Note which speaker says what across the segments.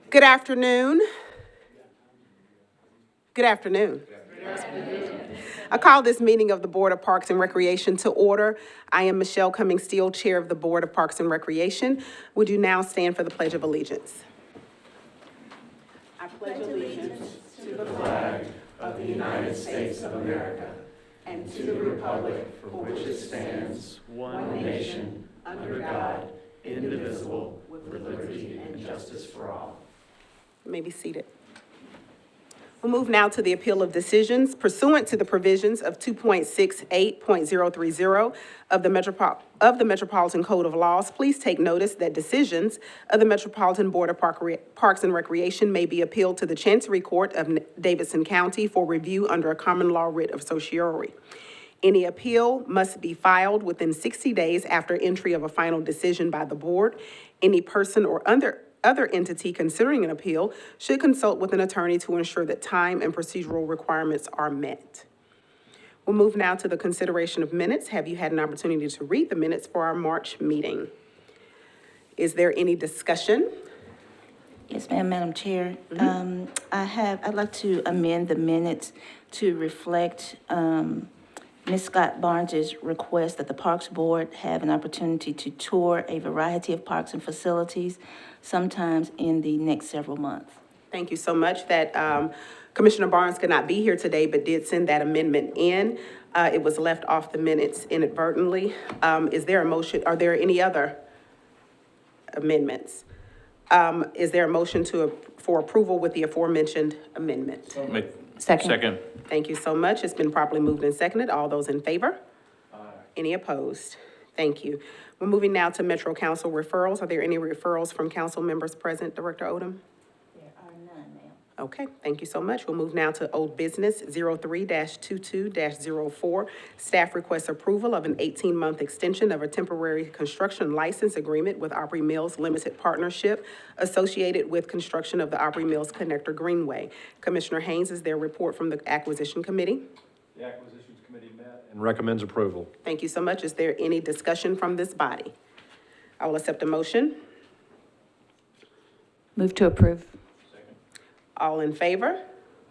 Speaker 1: Good afternoon. Good afternoon. I call this meeting of the Board of Parks and Recreation to order. I am Michelle Cummings-Steele, Chair of the Board of Parks and Recreation. Would you now stand for the Pledge of Allegiance? I pledge allegiance to the flag of the United States of America and to the republic for which it stands, one nation, under God, indivisible, with liberty and justice for all. You may be seated. We'll move now to the appeal of decisions pursuant to the provisions of 2.68.030 of the Metropolitan Code of Laws. Please take notice that decisions of the Metropolitan Board of Parks and Recreation may be appealed to the Chancery Court of Davidson County for review under a common law writ of certiorari. Any appeal must be filed within 60 days after entry of a final decision by the board. Any person or other entity considering an appeal should consult with an attorney to ensure that time and procedural requirements are met. We'll move now to the consideration of minutes. Have you had an opportunity to read the minutes for our March meeting? Is there any discussion?
Speaker 2: Yes, ma'am, Madam Chair. I'd like to amend the minutes to reflect Ms. Scott Barnes's request that the Parks Board have an opportunity to tour a variety of parks and facilities sometimes in the next several months.
Speaker 1: Thank you so much. That Commissioner Barnes could not be here today, but did send that amendment in. It was left off the minutes inadvertently. Is there a motion? Are there any other amendments? Is there a motion for approval with the aforementioned amendment?
Speaker 3: Second.
Speaker 1: Thank you so much. It's been properly moved and seconded. All those in favor? Aye. Any opposed? Thank you. We're moving now to Metro Council referrals. Are there any referrals from council members present, Director Odom?
Speaker 2: There are none, ma'am.
Speaker 1: Okay, thank you so much. We'll move now to old business 03-22-04. Staff requests approval of an 18-month extension of a temporary construction license agreement with Opry Mills Limited Partnership associated with construction of the Opry Mills Connector Greenway. Commissioner Haynes, is there a report from the Acquisition Committee?
Speaker 3: The Acquisitions Committee met and recommends approval.
Speaker 1: Thank you so much. Is there any discussion from this body? I will accept a motion.
Speaker 4: Move to approve.
Speaker 1: All in favor?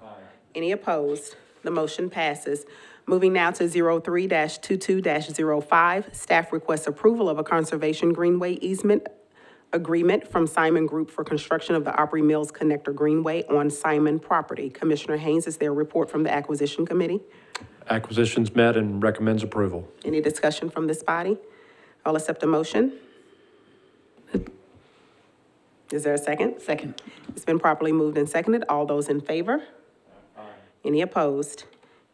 Speaker 3: Aye.
Speaker 1: Any opposed? The motion passes. Moving now to 03-22-05, staff requests approval of a conservation greenway easement agreement from Simon Group for construction of the Opry Mills Connector Greenway on Simon property. Commissioner Haynes, is there a report from the Acquisition Committee?
Speaker 3: Acquisitions met and recommends approval.
Speaker 1: Any discussion from this body? I'll accept a motion. Is there a second?
Speaker 4: Second.
Speaker 1: It's been properly moved and seconded. All those in favor?
Speaker 3: Aye.
Speaker 1: Any opposed?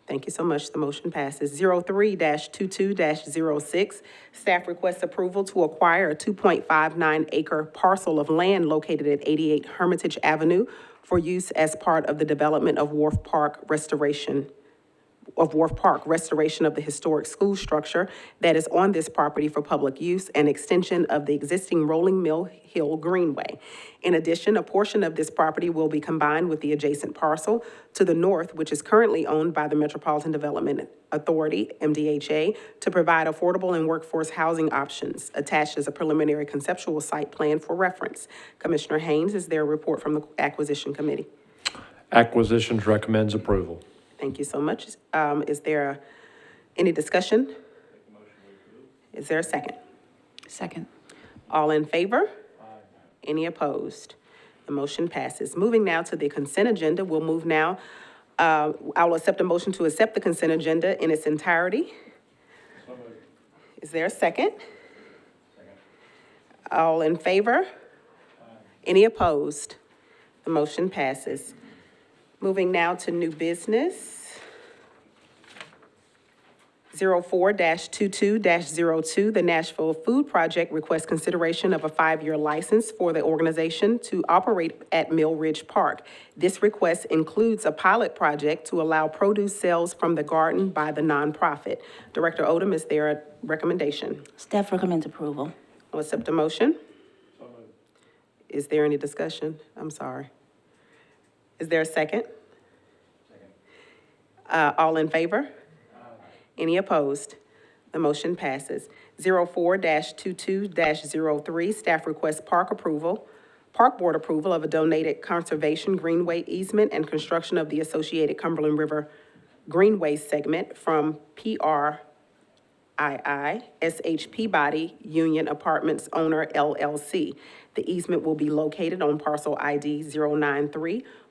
Speaker 1: Thank you so much. The motion passes. 03-22-06, staff requests approval to acquire a 2.59 acre parcel of land located at 88 Hermitage Avenue for use as part of the development of Wharf Park restoration of the historic school structure that is on this property for public use and extension of the existing Rolling Mill Hill Greenway. In addition, a portion of this property will be combined with the adjacent parcel to the north, which is currently owned by the Metropolitan Development Authority, MDHA, to provide affordable and workforce housing options, attached as a preliminary conceptual site plan for reference. Commissioner Haynes, is there a report from the Acquisition Committee?
Speaker 3: Acquisitions recommends approval.
Speaker 1: Thank you so much. Is there any discussion? Is there a second?
Speaker 4: Second.
Speaker 1: All in favor? Any opposed? The motion passes. Moving now to the consent agenda, we'll move now. I will accept a motion to accept the consent agenda in its entirety. Is there a second? All in favor? Any opposed? The motion passes. Moving now to new business. 04-22-02, the Nashville Food Project requests consideration of a 5-year license for the organization to operate at Mill Ridge Park. This request includes a pilot project to allow produce sales from the garden by the nonprofit. Director Odom, is there a recommendation?
Speaker 2: Staff recommends approval.
Speaker 1: I'll accept a motion. Is there any discussion? I'm sorry. Is there a second? All in favor? Any opposed? The motion passes. 04-22-03, staff requests park approval Park Board approval of a donated conservation Greenway easement and construction of the associated Cumberland River Greenway segment from PRII SH Peabody Union Apartments Owner LLC. The easement will be located on parcel ID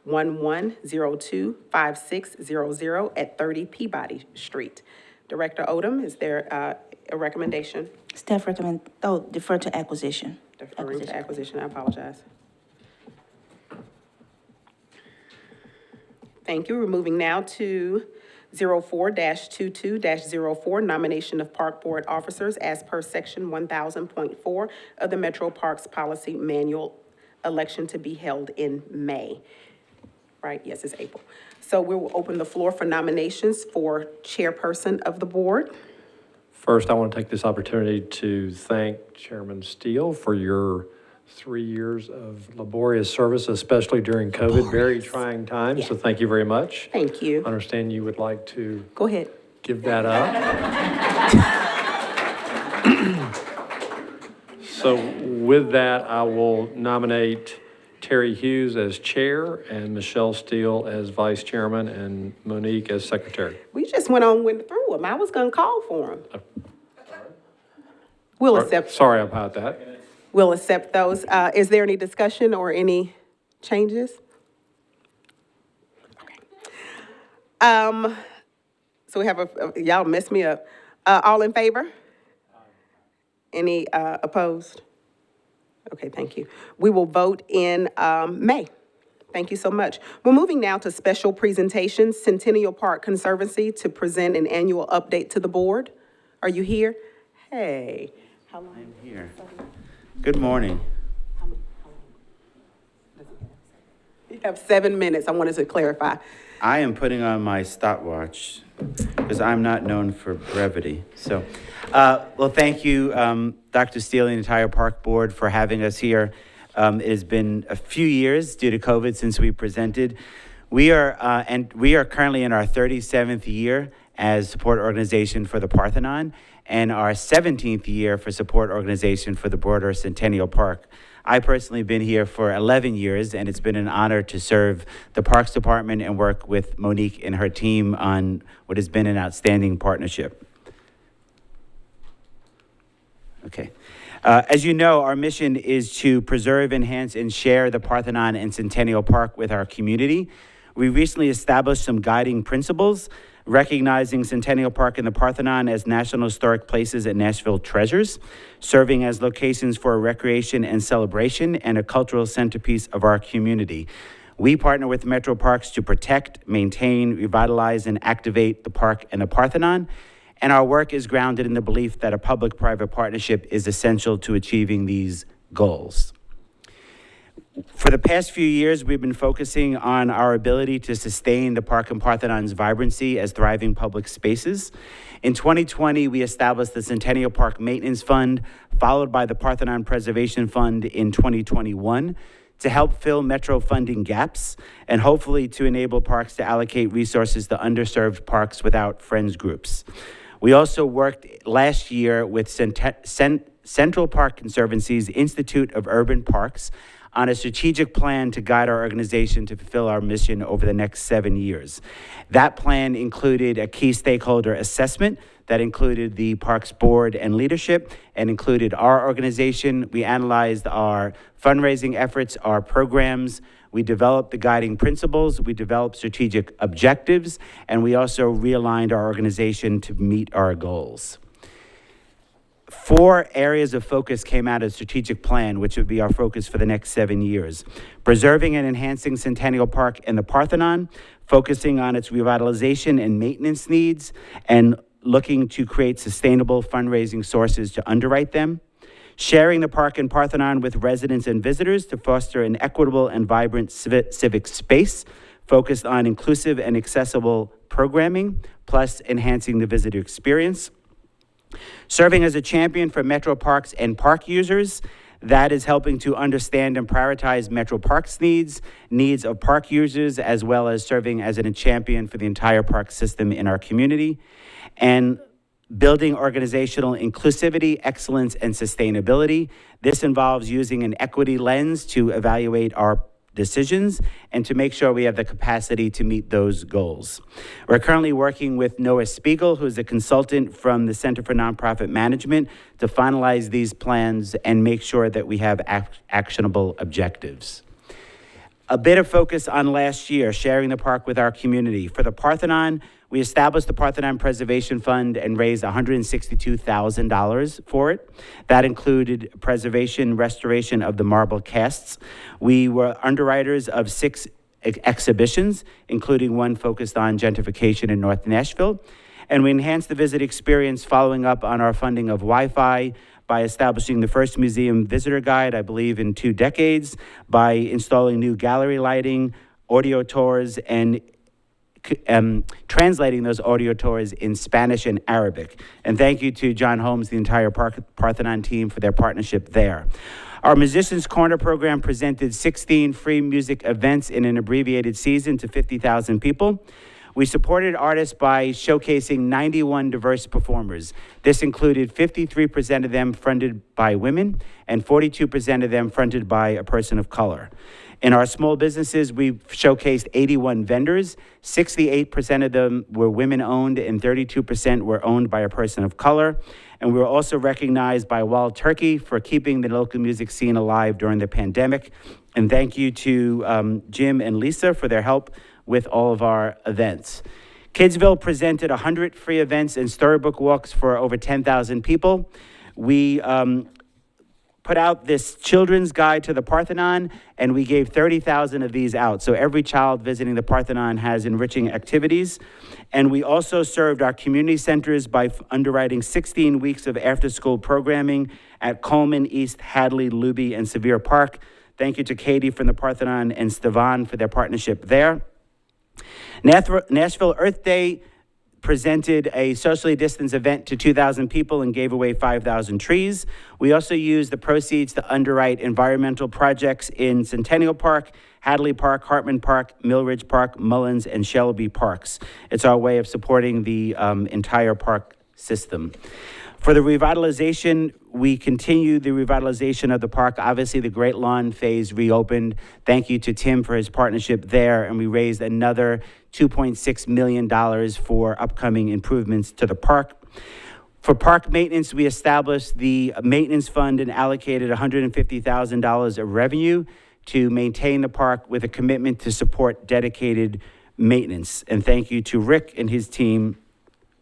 Speaker 1: 093-1102-5600 at 30 Peabody Street. Director Odom, is there a recommendation?
Speaker 2: Staff recommend, defer to acquisition.
Speaker 1: Deferring to acquisition, I apologize. Thank you. We're moving now to 04-22-04, nomination of Park Board officers as per section 1000.4 of the Metro Parks Policy Manual, election to be held in May. Right? Yes, it's April. So we will open the floor for nominations for chairperson of the board.
Speaker 3: First, I want to take this opportunity to thank Chairman Steele for your 3 years of laborious service, especially during COVID, very trying times, so thank you very much.
Speaker 1: Thank you.
Speaker 3: I understand you would like to
Speaker 1: Go ahead.
Speaker 3: give that up. So with that, I will nominate Terry Hughes as chair and Michelle Steele as vice chairman and Monique as secretary.
Speaker 1: We just went through them. I was going to call for them. We'll accept.
Speaker 3: Sorry about that.
Speaker 1: We'll accept those. Is there any discussion or any changes? Okay. So we have y'all messed me up. All in favor? Any opposed? Okay, thank you. We will vote in May. Thank you so much. We're moving now to special presentations. Centennial Park Conservancy to present an annual update to the board. Are you here? Hey. How long?
Speaker 5: I'm here. Good morning.
Speaker 1: You have 7 minutes. I wanted to clarify.
Speaker 5: I am putting on my stopwatch because I'm not known for brevity. So, well, thank you, Dr. Steele and the entire Park Board for having us here. It has been a few years due to COVID since we presented. We are currently in our 37th year as support organization for the Parthenon and our 17th year for support organization for the broader Centennial Park. I personally have been here for 11 years, and it's been an honor to serve the Parks Department and work with Monique and her team on what has been an outstanding partnership. Okay. As you know, our mission is to preserve, enhance, and share the Parthenon and Centennial Park with our community. We recently established some guiding principles recognizing Centennial Park and the Parthenon as National Historic Places and Nashville treasures, serving as locations for recreation and celebration and a cultural centerpiece of our community. We partner with Metro Parks to protect, maintain, revitalize, and activate the park and the Parthenon, and our work is grounded in the belief that a public-private partnership is essential to achieving these goals. For the past few years, we've been focusing on our ability to sustain the Park and Parthenon's vibrancy as thriving public spaces. In 2020, we established the Centennial Park Maintenance Fund, followed by the Parthenon Preservation Fund in 2021, to help fill Metro funding gaps and hopefully to enable parks to allocate resources to underserved parks without friends groups. We also worked last year with Central Park Conservancy's Institute of Urban Parks on a strategic plan to guide our organization to fulfill our mission over the next 7 years. That plan included a key stakeholder assessment that included the Parks Board and leadership and included our organization. We analyzed our fundraising efforts, our programs. We developed the guiding principles. We developed strategic objectives, and we also realigned our organization to meet our goals. 4 areas of focus came out of the strategic plan, which would be our focus for the next 7 years. Preserving and enhancing Centennial Park and the Parthenon, focusing on its revitalization and maintenance needs, and looking to create sustainable fundraising sources to underwrite them. Sharing the Park and Parthenon with residents and visitors to foster an equitable and vibrant civic space, focused on inclusive and accessible programming, plus enhancing the visitor experience. Serving as a champion for Metro Parks and park users, that is helping to understand and prioritize Metro Parks needs of park users, as well as serving as a champion for the entire park system in our community. And building organizational inclusivity, excellence, and sustainability. This involves using an equity lens to evaluate our decisions and to make sure we have the capacity to meet those goals. We're currently working with Noah Spiegel, who's a consultant from the Center for Nonprofit Management, to finalize these plans and make sure that we have actionable objectives. A bit of focus on last year, sharing the park with our community. For the Parthenon, we established the Parthenon Preservation Fund and raised $162,000 for it. That included preservation, restoration of the marble casts. We were underwriters of 6 exhibitions, including one focused on gentrification in North Nashville. And we enhanced the visit experience following up on our funding of Wi-Fi, by establishing the first museum visitor guide, I believe, in 2 decades, by installing new gallery lighting, audio tours, and translating those audio tours in Spanish and Arabic. And thank you to John Holmes, the entire Parthenon team, for their partnership there. Our Musicians Corner program presented 16 free music events in an abbreviated season to 50,000 people. We supported artists by showcasing 91 diverse performers. This included 53% of them fronted by women and 42% of them fronted by a person of color. In our small businesses, we showcased 81 vendors. 68% of them were women-owned and 32% were owned by a person of color. And we were also recognized by Wild Turkey for keeping the local music scene alive during the pandemic. And thank you to Jim and Lisa for their help with all of our events. Kidsville presented 100 free events and storybook walks for over 10,000 people. We put out this children's guide to the Parthenon, and we gave 30,000 of these out. So every child visiting the Parthenon has enriching activities. And we also served our community centers by underwriting 16 weeks of after-school programming at Coleman, East, Hadley, Luby, and Sevier Park. Thank you to Katie from the Parthenon and Stevan for their partnership there. Nashville Earth Day presented a socially distanced event to 2,000 people and gave away 5,000 trees. We also used the proceeds to underwrite environmental projects in Centennial Park, Hadley Park, Hartman Park, Millridge Park, Mullins, and Shelby Parks. It's our way of supporting the entire park system. For the revitalization, we continue the revitalization of the park. Obviously, the Great Lawn phase reopened. Thank you to Tim for his partnership there, and we raised another $2.6 million for upcoming improvements to the park. For park maintenance, we established the maintenance fund and allocated $150,000 of revenue to maintain the park with a commitment to support dedicated maintenance. And thank you to Rick and his team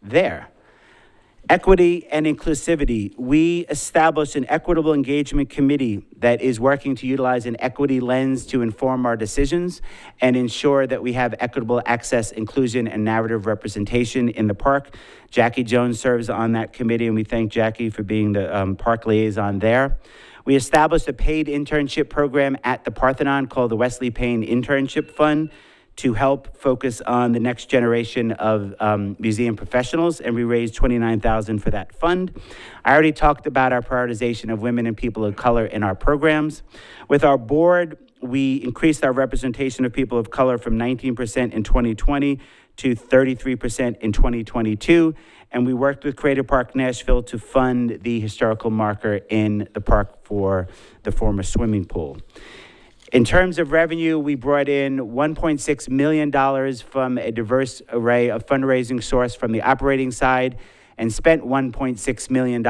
Speaker 5: there. Equity and inclusivity. We established an equitable engagement committee that is working to utilize an equity lens to inform our decisions and ensure that we have equitable access, inclusion, and narrative representation in the park. Jackie Jones serves on that committee, and we thank Jackie for being the park liaison there. We established a paid internship program at the Parthenon called the Wesley Payne Internship Fund to help focus on the next generation of museum professionals, and we raised $29,000 for that fund. I already talked about our prioritization of women and people of color in our programs. With our board, we increased our representation of people of color from 19% in 2020 to 33% in 2022, and we worked with Creative Park Nashville to fund the historical marker in the park for the former swimming pool. In terms of revenue, we brought in $1.6 million from a diverse array of fundraising source from the operating side and spent $1.6 million.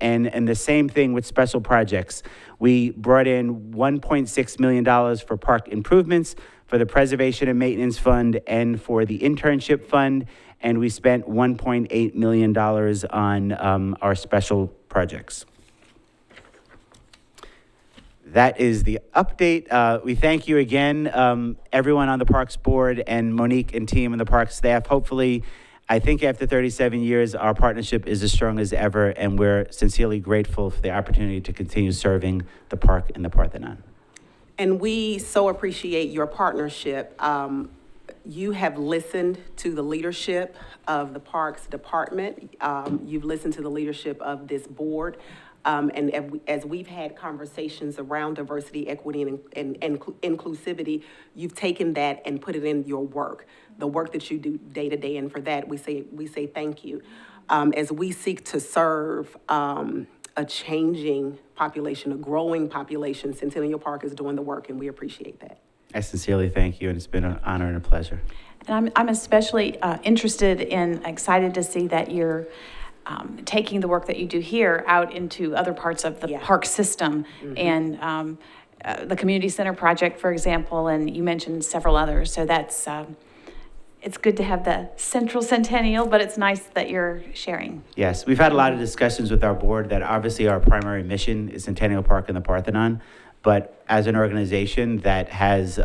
Speaker 5: And the same thing with special projects. We brought in $1.6 million for park improvements, for the Preservation and Maintenance Fund, and for the Internship Fund. And we spent $1.8 million on our special projects. That is the update. We thank you again, everyone on the Parks Board and Monique and team and the Parks staff. Hopefully, I think after 37 years, our partnership is as strong as ever, and we're sincerely grateful for the opportunity to continue serving the park and the Parthenon.
Speaker 1: And we so appreciate your partnership. You have listened to the leadership of the Parks Department. You've listened to the leadership of this board. And as we've had conversations around diversity, equity, and inclusivity, you've taken that and put it in your work, the work that you do day to day. And for that, we say thank you. as we seek to serve a changing population, a growing population, Centennial Park is doing the work, and we appreciate that.
Speaker 5: I sincerely thank you, and it's been an honor and a pleasure.
Speaker 4: And I'm especially interested and excited to see that you're taking the work that you do here out into other parts of the park system. And the community center project, for example, and you mentioned several others. So that's, it's good to have the central Centennial, but it's nice that you're sharing.
Speaker 5: Yes, we've had a lot of discussions with our board that obviously our primary mission is Centennial Park and the Parthenon. But as an organization that has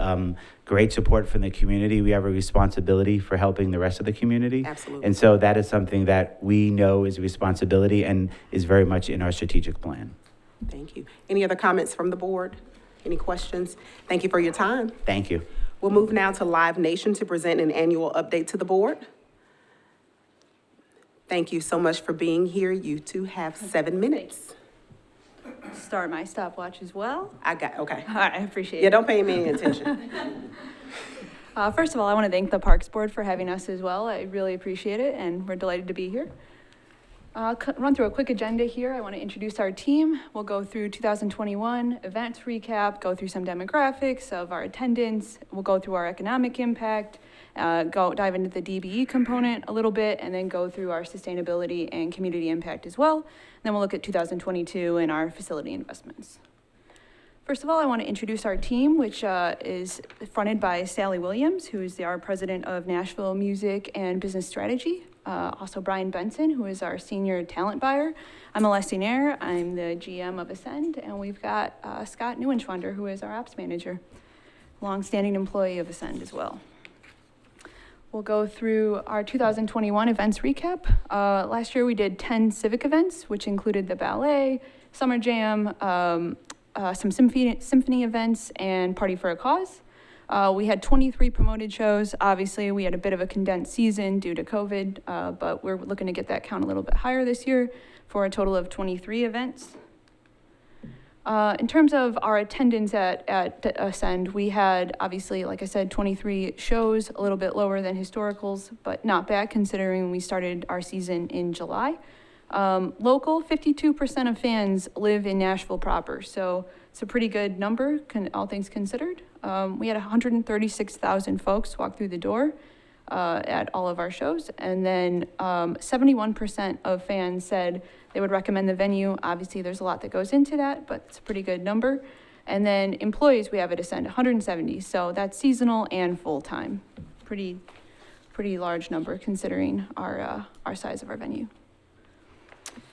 Speaker 5: great support from the community, we have a responsibility for helping the rest of the community.
Speaker 1: Absolutely.
Speaker 5: And so that is something that we know is a responsibility and is very much in our strategic plan.
Speaker 1: Thank you. Any other comments from the board? Any questions? Thank you for your time.
Speaker 5: Thank you.
Speaker 1: We'll move now to Live Nation to present an annual update to the board. Thank you so much for being here. You two have 7 minutes.
Speaker 6: Start my stopwatch as well.
Speaker 1: Okay.
Speaker 6: All right, I appreciate
Speaker 1: Yeah,
Speaker 6: it.
Speaker 1: don't pay me any attention.
Speaker 6: First of all, I want to thank the Parks Board for having us as well. I really appreciate it, and we're delighted to be here. I'll run through a quick agenda here. I want to introduce our team. We'll go through 2021 events recap, go through some demographics of our attendance. We'll go through our economic impact, dive into the DBE component a little bit, and then go through our sustainability and community impact as well. Then we'll look at 2022 and our facility investments. First of all, I want to introduce our team, which is fronted by Sally Williams, who is our president of Nashville Music and Business Strategy. Also Brian Benson, who is our senior talent buyer. I'm Alessia Nair, I'm the GM of Ascend, and we've got Scott Neuenschwander, who is our ops manager, longstanding employee of Ascend as well. We'll go through our 2021 events recap. Last year we did 10 civic events, which included the ballet, summer jam, some symphony events, and Party for a Cause. We had 23 promoted shows. Obviously, we had a bit of a condensed season due to COVID, but we're looking to get that count a little bit higher this year for a total of 23 events. In terms of our attendance at Ascend, we had, obviously, like I said, 23 shows, a little bit lower than historicals, but not bad considering we started our season in July. Local, 52% of fans live in Nashville proper, so it's a pretty good number, all things considered. We had 136,000 folks walk through the door at all of our shows, and then 71% of fans said they would recommend the venue. Obviously, there's a lot that goes into that, but it's a pretty good number. And then employees we have at Ascend, 170, so that's seasonal and full-time. Pretty large number considering our size of our venue.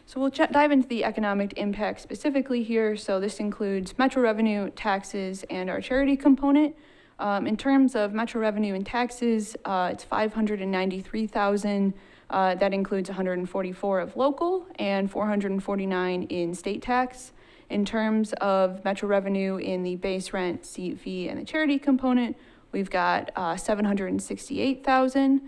Speaker 6: So we'll dive into the economic impact specifically here. So this includes metro revenue, taxes, and our charity component. In terms of metro revenue and taxes, it's $593,000. That includes 144 of local and 449 in state tax. In terms of metro revenue in the base rent, seat fee, and the charity component, we've got 768,000.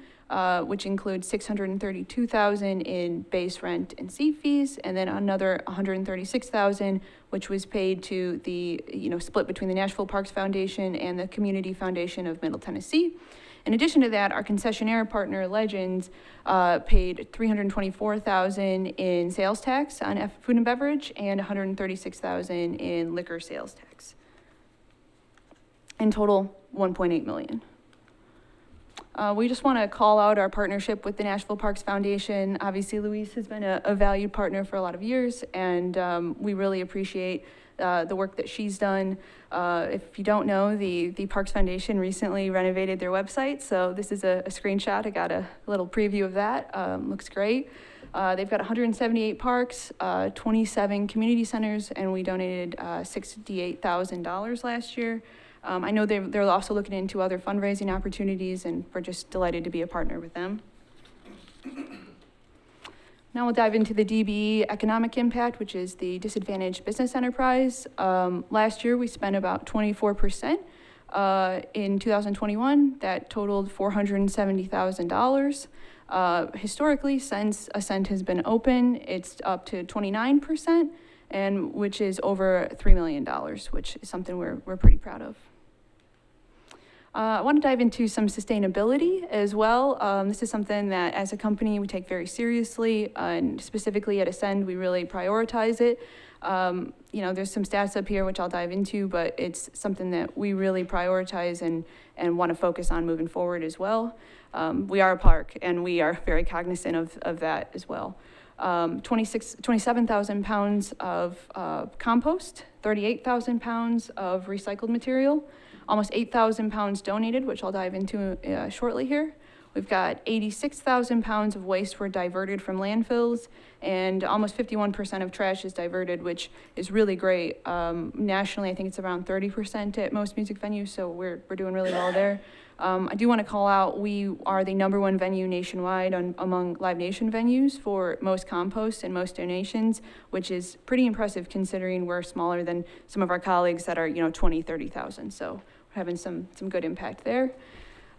Speaker 6: Which includes 632,000 in base rent and seat fees, and then another 136,000, which was paid to the, split between the Nashville Parks Foundation and the Community Foundation of Middle Tennessee. In addition to that, our concessionaire partner, Legends, paid $324,000 in sales tax on food and beverage and $136,000 in liquor sales tax. In total, $1.8 million. We just want to call out our partnership with the Nashville Parks Foundation. Obviously, Louise has been a valued partner for a lot of years, and we really appreciate the work that she's done. If you don't know, the Parks Foundation recently renovated their website, so this is a screenshot. I got a little preview of that. Looks great. They've got 178 parks, 27 community centers, and we donated $68,000 last year. I know they're also looking into other fundraising opportunities, and we're just delighted to be a partner with them. Now we'll dive into the DBE economic impact, which is the disadvantaged business enterprise. Last year, we spent about 24%. In 2021, that totaled $470,000. Historically, since Ascend has been open, it's up to 29%, and which is over $3 million, which is something we're pretty proud of. I want to dive into some sustainability as well. This is something that as a company we take very seriously, and specifically at Ascend, we really prioritize it. There's some stats up here which I'll dive into, but it's something that we really prioritize and want to focus on moving forward as well. We are a park, and we are very cognizant of that as well. 27,000 pounds of compost, 38,000 pounds of recycled material, almost 8,000 pounds donated, which I'll dive into shortly here. We've got 86,000 pounds of waste were diverted from landfills, and almost 51% of trash is diverted, which is really great. Nationally, I think it's around 30% at most music venues, so we're doing really well there. I do want to call out, we are the #1 venue nationwide among Live Nation venues for most compost and most donations, which is pretty impressive considering we're smaller than some of our colleagues that are, 20, 30,000. So we're having some good impact there.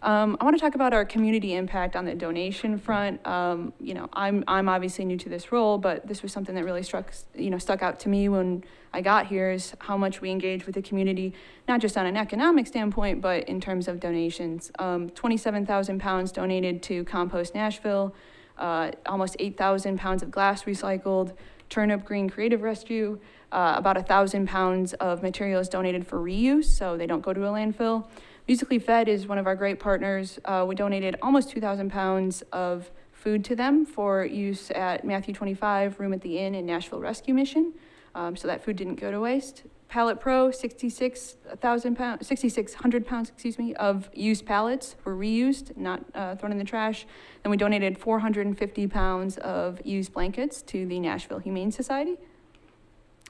Speaker 6: I want to talk about our community impact on the donation front. I'm obviously new to this role, but this was something that really stuck out to me when I got here, is how much we engage with the community, not just on an economic standpoint, but in terms of donations. 27,000 pounds donated to Compost Nashville, almost 8,000 pounds of glass recycled, Turnip Green Creative Rescue, about 1,000 pounds of materials donated for reuse, so they don't go to a landfill. Musically Fed is one of our great partners. We donated almost 2,000 pounds of food to them for use at Matthew 25, Room at the Inn, and Nashville Rescue Mission. So that food didn't go to waste. Pallet Pro, 6,600 pounds, of used pallets were reused, not thrown in the trash. Then we donated 450 pounds of used blankets to the Nashville Humane Society.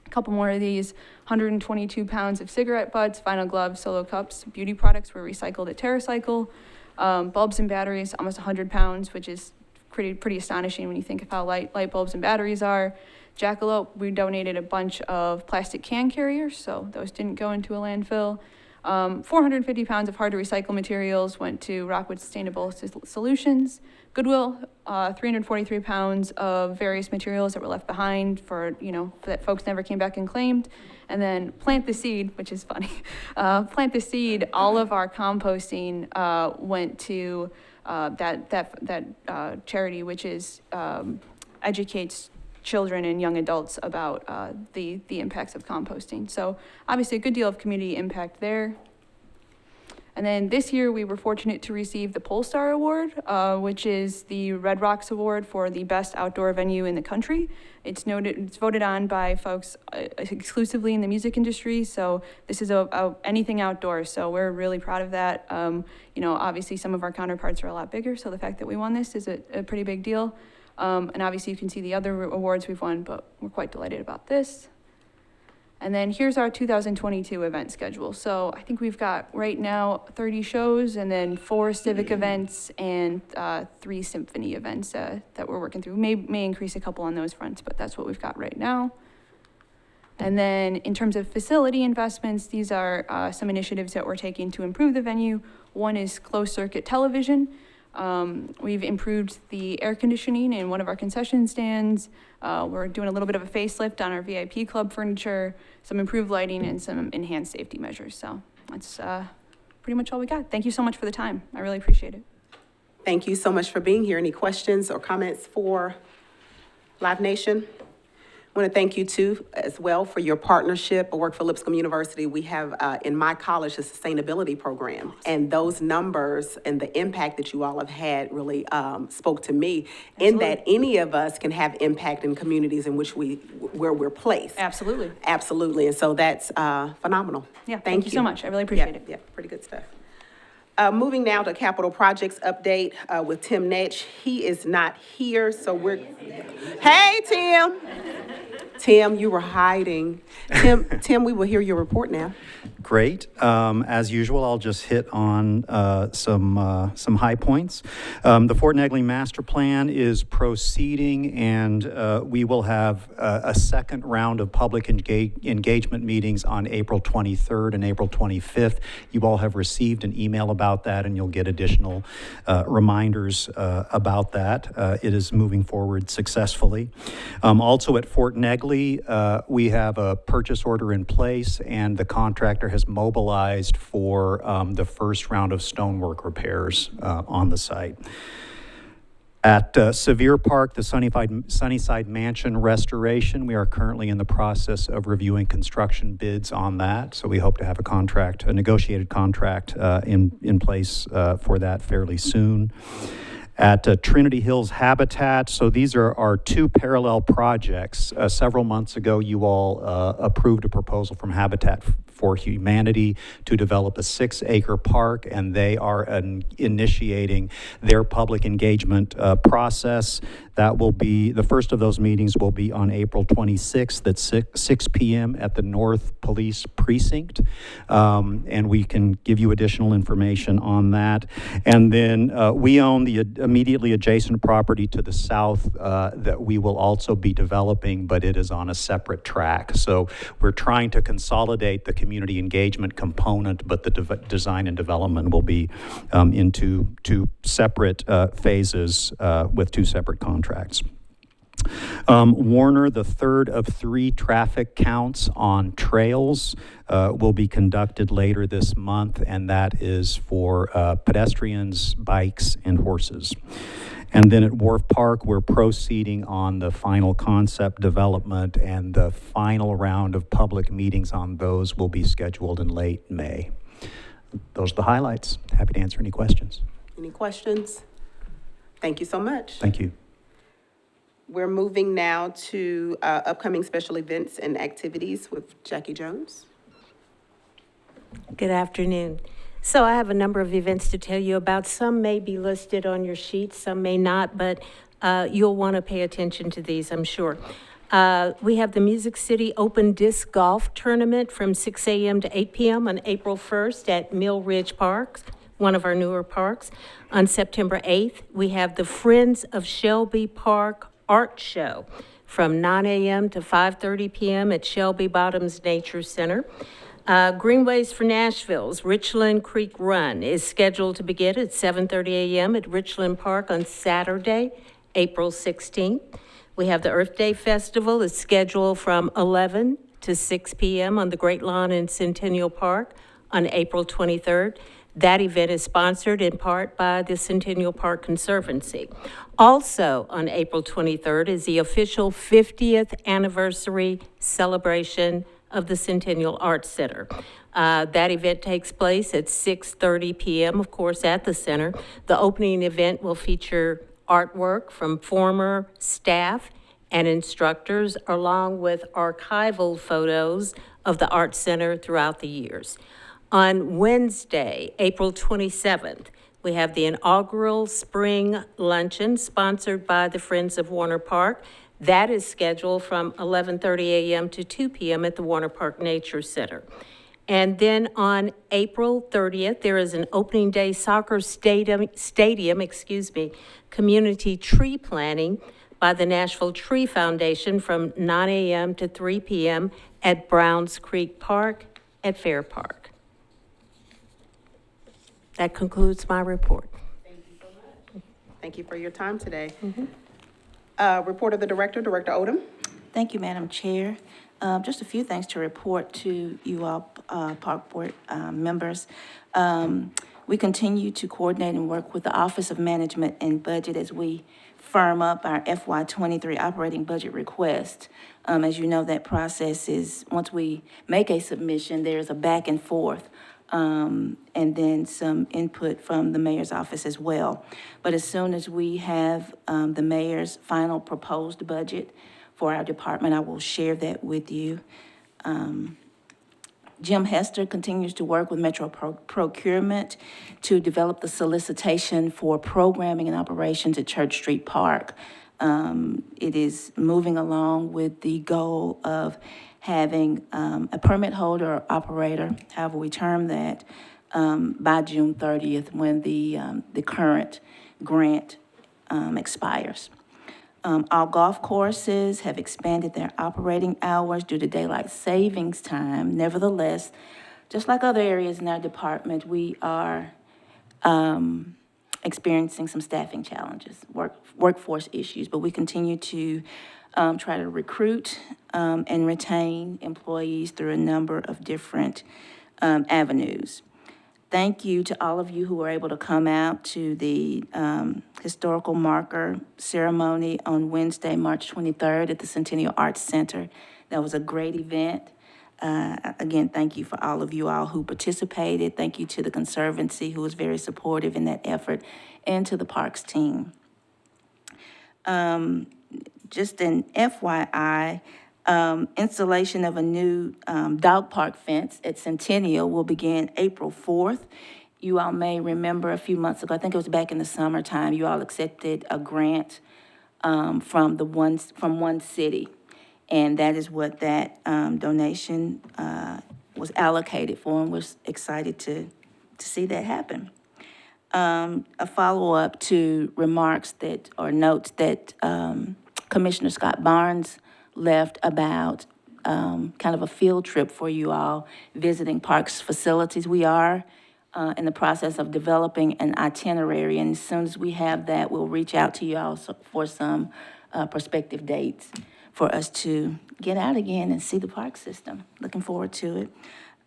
Speaker 6: A couple more of these, 122 pounds of cigarette butts, vinyl gloves, solo cups, beauty products were recycled at TerraCycle. Bulbs and batteries, almost 100 pounds, which is pretty astonishing when you think of how light bulbs and batteries are. Jackalope, we donated a bunch of plastic can carriers, so those didn't go into a landfill. 450 pounds of hard to recycle materials went to Rockwood Sustainable Solutions. Goodwill, 343 pounds of various materials that were left behind for that folks never came back and claimed. And then Plant the Seed, which is funny. Plant the Seed, all of our composting went to that charity, which is educates children and young adults about the impacts of composting. So obviously a good deal of community impact there. And then this year we were fortunate to receive the Polestar Award, which is the Red Rocks Award for the best outdoor venue in the country. It's voted on by folks exclusively in the music industry. So this is anything outdoors. So we're really proud of that. Obviously some of our counterparts are a lot bigger. So the fact that we won this is a pretty big deal. And obviously you can see the other awards we've won, but we're quite delighted about this. And then here's our 2022 event schedule. So I think we've got right now 30 shows, and then 4 civic events and 3 symphony events that we're working through. May increase a couple on those fronts, but that's what we've got right now. And then in terms of facility investments, these are some initiatives that we're taking to improve the venue. One is closed circuit television. We've improved the air conditioning in one of our concession stands. We're doing a little bit of a facelift on our VIP club furniture, some improved lighting, and some enhanced safety measures. So that's pretty much all we got. Thank you so much for the time. I really appreciate it.
Speaker 1: Thank you so much for being here. Any questions or comments for Live Nation? I want to thank you too, as well, for your partnership. I work for Lipscomb University. We have in my college a sustainability program, and those numbers and the impact that you all have had really spoke to me. Absolutely. In that any of us can have impact in communities in which where we're placed.
Speaker 6: Absolutely.
Speaker 1: Absolutely, and so that's phenomenal.
Speaker 6: Yeah, thank you so much. I really appreciate it.
Speaker 1: Yeah, pretty good stuff. Moving now to capital projects update with Tim Netch. He is not here, so Hey, Tim. Tim, you were hiding. Tim, we will hear your report now.
Speaker 7: Great. As usual, I'll just hit on some high points. The Fort Negley Master Plan is proceeding, and we will have a second round of public engagement meetings on April 23rd and April 25th. You all have received an email about that, and you'll get additional reminders about that. It is moving forward successfully. Also at Fort Negley, we have a purchase order in place, and the contractor has mobilized for the first round of stonework repairs on the site. At Sevier Park, the Sunnyside Mansion restoration, we are currently in the process of reviewing construction bids on that. So we hope to have a negotiated contract in place for that fairly soon. At Trinity Hills Habitat, so these are our two parallel projects. Several months ago, you all approved a proposal from Habitat for Humanity to develop a 6-acre park, and they are initiating their public engagement process. That will be, the first of those meetings will be on April 26th at 6 p.m. at the North Police Precinct. And we can give you additional information on that. And then we own the immediately adjacent property to the south that we will also be developing, but it is on a separate track. So we're trying to consolidate the community engagement component, but the design and development will be into two separate phases with two separate contracts. Warner, the third of 3 traffic counts on trails will be conducted later this month, and that is for pedestrians, bikes, and horses. And then at Wharf Park, we're proceeding on the final concept development, and the final round of public meetings on those will be scheduled in late May. Those are the highlights. Happy to answer any questions.
Speaker 1: Any questions? Thank you so much.
Speaker 7: Thank you.
Speaker 1: We're moving now to upcoming special events and activities with Jackie Jones.
Speaker 8: Good afternoon. So I have a number of events to tell you about. Some may be listed on your sheets, some may not, but you'll want to pay attention to these, I'm sure. We have the Music City Open Disc Golf Tournament from 6 a.m. to 8 p.m. on April 1st at Mill Ridge Park, one of our newer parks. On September 8th, we have the Friends of Shelby Park Art Show from 9 a.m. to 5:30 p.m. at Shelby Bottoms Nature Center. Greenways for Nashville's Richland Creek Run is scheduled to begin at 7:30 a.m. at Richland Park on Saturday, April 16th. We have the Earth Day Festival is scheduled from 11 to 6 p.m. on the Great Lawn in Centennial Park on April 23rd. That event is sponsored in part by the Centennial Park Conservancy. Also on April 23rd is the official 50th anniversary celebration of the Centennial Arts Center. That event takes place at 6:30 p.m., of course, at the center. The opening event will feature artwork from former staff and instructors, along with archival photos of the Art Center throughout the years. On Wednesday, April 27th, we have the inaugural spring luncheon sponsored by the Friends of Warner Park. That is scheduled from 11:30 a.m. to 2 p.m. at the Warner Park Nature Center. And then on April 30th, there is an opening day soccer stadium, community tree planting by the Nashville Tree Foundation from 9 a.m. to 3 p.m. at Browns Creek Park at Fair Park. That concludes my report.
Speaker 1: Thank you so much. Thank you for your time today. Report of the Director, Director Odom.
Speaker 2: Thank you, Madam Chair. Just a few things to report to you all, Park Board members. We continue to coordinate and work with the Office of Management and Budget as we firm up our FY23 operating budget request. As you know, that process is, once we make a submission, there's a back and forth. And then some input from the mayor's office as well. But as soon as we have the mayor's final proposed budget for our department, I will share that with you. Jim Hester continues to work with Metro Procurement to develop the solicitation for programming and operations at Church Street Park. It is moving along with the goal of having a permit holder or operator, however we term that, by June 30th when the current grant expires. Our golf courses have expanded their operating hours due to daylight savings time. Nevertheless, just like other areas in our department, we are experiencing some staffing challenges, workforce issues, but we continue to try to recruit and retain employees through a number of different avenues. Thank you to all of you who were able to come out to the historical marker ceremony on Wednesday, March 23rd at the Centennial Arts Center. That was a great event. Again, thank you for all of you all who participated. Thank you to the Conservancy, who was very supportive in that effort, and to the Parks team. Just an FYI, installation of a new dog park fence at Centennial will begin April 4th. You all may remember a few months ago, I think it was back in the summertime, you all accepted a grant from one city. And that is what that donation was allocated for, and we're excited to see that happen. A follow-up to remarks that, or notes that Commissioner Scott Barnes left about kind of a field trip for you all visiting parks facilities. We are in the process of developing an itinerary, and as soon as we have that, we'll reach out to you all for some prospective dates for us to get out again and see the park system. Looking forward to it.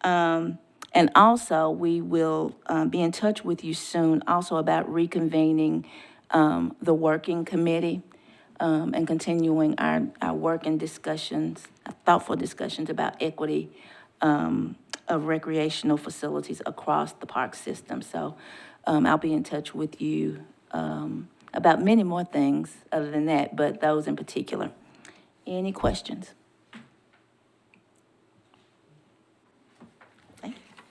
Speaker 2: And also, we will be in touch with you soon also about reconvening the working committee and continuing our work and discussions, thoughtful discussions about equity of recreational facilities across the park system. So I'll be in touch with you about many more things other than that, but those in particular. Any questions?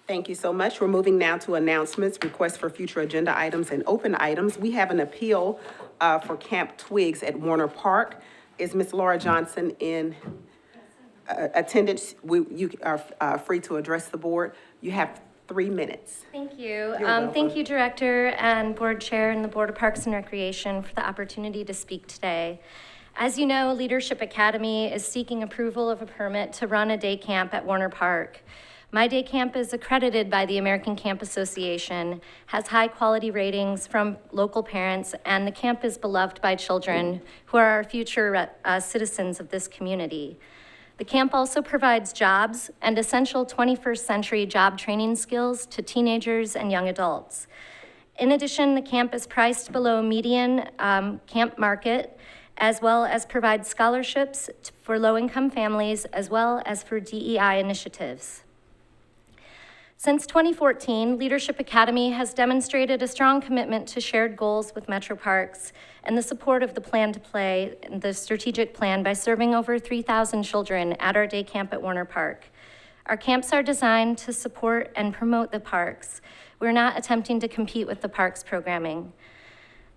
Speaker 1: Thank you so much. We're moving now to announcements, requests for future agenda items, and open items. We have an appeal for Camp Twigs at Warner Park. Is Ms. Laura Johnson in attendance? You are free to address the board. You have 3 minutes.
Speaker 9: Thank you.
Speaker 1: welcome.
Speaker 9: Thank you, Director and Board Chair and the Board of Parks and Recreation for the opportunity to speak today. As you know, Leadership Academy is seeking approval of a permit to run a day camp at Warner Park. My day camp is accredited by the American Camp Association, has high quality ratings from local parents, and the camp is beloved by children who are our future citizens of this community. The camp also provides jobs and essential 21st century job training skills to teenagers and young adults. In addition, the camp is priced below median camp market, as well as provides scholarships for low-income families, as well as for DEI initiatives. Since 2014, Leadership Academy has demonstrated a strong commitment to shared goals with Metro Parks and the support of the Plan to Play, the strategic plan, by serving over 3,000 children at our day camp at Warner Park. Our camps are designed to support and promote the parks. We're not attempting to compete with the parks programming.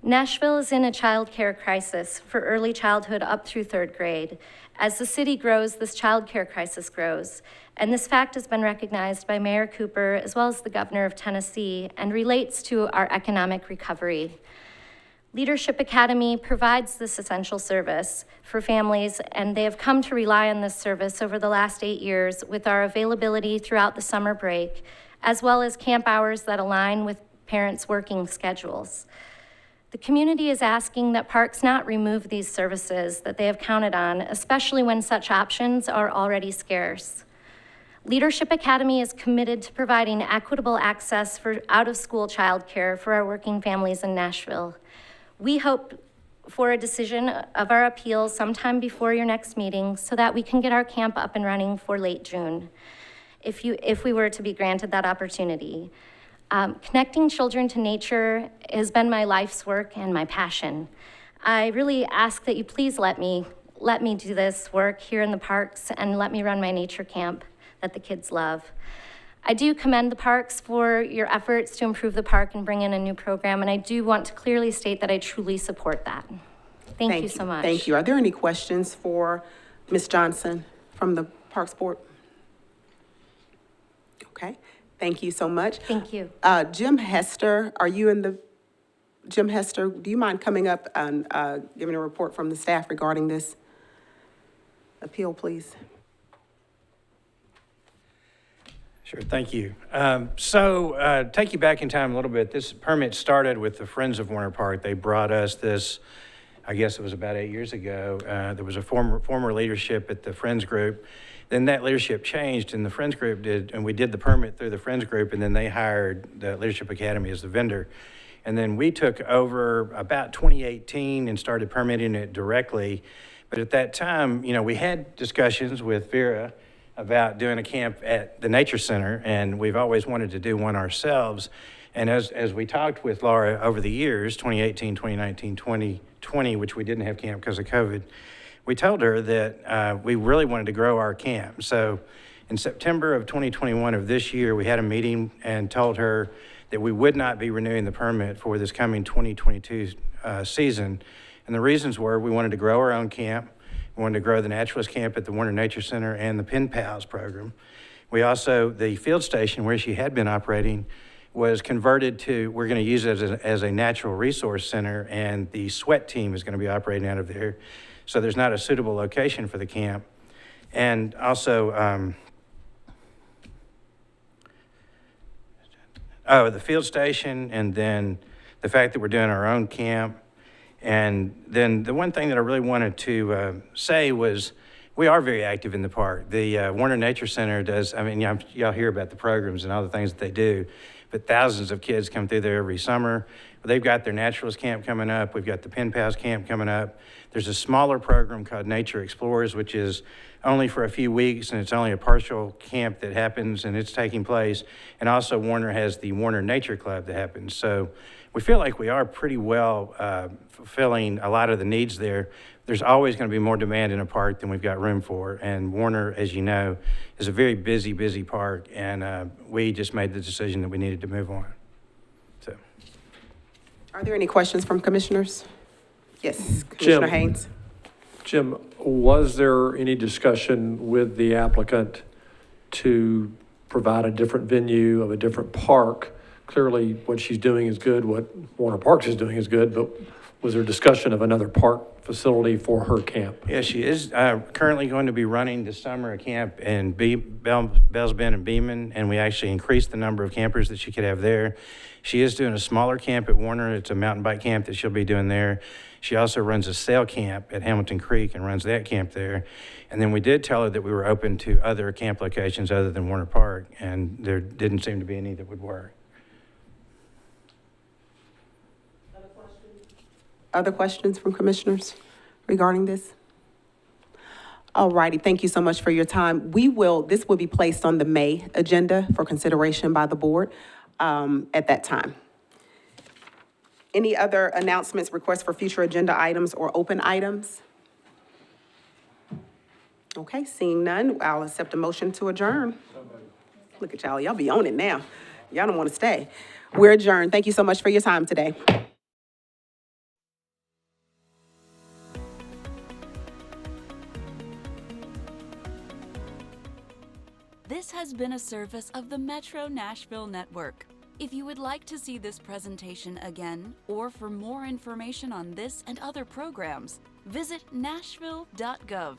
Speaker 9: Nashville is in a child care crisis for early childhood up through 3rd grade. As the city grows, this child care crisis grows. And this fact has been recognized by Mayor Cooper as well as the Governor of Tennessee and relates to our economic recovery. Leadership Academy provides this essential service for families, and they have come to rely on this service over the last 8 years with our availability throughout the summer break, as well as camp hours that align with parents' working schedules. The community is asking that parks not remove these services that they have counted on, especially when such options are already scarce. Leadership Academy is committed to providing equitable access for out-of-school childcare for our working families in Nashville. We hope for a decision of our appeal sometime before your next meeting so that we can get our camp up and running for late June, if we were to be granted that opportunity. Connecting children to nature has been my life's work and my passion. I really ask that you please let me do this work here in the parks and let me run my nature camp that the kids love. I do commend the parks for your efforts to improve the park and bring in a new program, and I do want to clearly state that I truly support that. Thank you so much.
Speaker 1: Thank you. Are there any questions for Ms. Johnson from the Parks Board? Okay. Thank you so much.
Speaker 9: Thank you.
Speaker 1: Jim Hester, Jim Hester, do you mind coming up and giving a report from the staff regarding this appeal, please?
Speaker 10: Sure, thank you. Take you back in time a little bit. This permit started with the Friends of Warner Park. They brought us this I guess it was about 8 years ago. There was a former leadership at the Friends Group. Then that leadership changed, and the Friends Group and we did the permit through the Friends Group, and then they hired the Leadership Academy as the vendor. And then we took over about 2018 and started permitting it directly. But at that time, you know, we had discussions with Vera about doing a camp at the Nature Center, and we've always wanted to do one ourselves. And as we talked with Laura over the years, 2018, 2019, 2020, which we didn't have camp because of COVID, we told her that we really wanted to grow our camp. So in September of 2021 of this year, we had a meeting and told her that we would not be renewing the permit for this coming 2022 season. And the reasons were we wanted to grow our own camp. We wanted to grow the naturalist camp at the Warner Nature Center and the Pen Pals program. We also, the field station where she had been operating was converted to, we're going to use it as a natural resource center, and the sweat team is going to be operating out of there. So there's not a suitable location for the camp. And also, the field station, and then the fact that we're doing our own camp. And then the one thing that I really wanted to say was we are very active in the park. The Warner Nature Center does, I mean, y'all hear about the programs and all the things that they do, but thousands of kids come through there every summer. They've got their naturalist camp coming up. We've got the Pen Pals camp coming up. There's a smaller program called Nature Explorers, which is only for a few weeks, and it's only a partial camp that happens, and it's taking place. And also Warner has the Warner Nature Club that happens. So we feel like we are pretty well fulfilling a lot of the needs there. There's always going to be more demand in a park than we've got room for. And Warner, as you know, is a very busy, busy park. And we just made the decision that we needed to move on. So,
Speaker 1: Are there any questions from commissioners? Yes,
Speaker 3: Jim.
Speaker 1: Commissioner Haynes.
Speaker 3: Jim, was there any discussion with the applicant to provide a different venue of a different park? Clearly, what she's doing is good, what Warner Parks is doing is good, but was there discussion of another park facility for her camp?
Speaker 10: yeah, she is currently going to be running this summer a camp in Bells Bend and Beeman, and we actually increased the number of campers that she could have there. She is doing a smaller camp at Warner. It's a mountain bike camp that she'll be doing there. She also runs a sail camp at Hamilton Creek and runs that camp there. And then we did tell her that we were open to other camp locations other than Warner Park, and there didn't seem to be any that would work.
Speaker 1: Other questions from commissioners regarding this? All righty, thank you so much for your time. This will be placed on the May agenda for consideration by the board at that time. Any other announcements, requests for future agenda items or open items? Okay, seeing none, I'll accept a motion to adjourn. Look at y'all be on it now. Y'all don't want to stay. We're adjourned. Thank you so much for your time today.
Speaker 11: This has been a service of the Metro Nashville Network. If you would like to see this presentation again, or for more information on this and other programs, visit nashville.gov.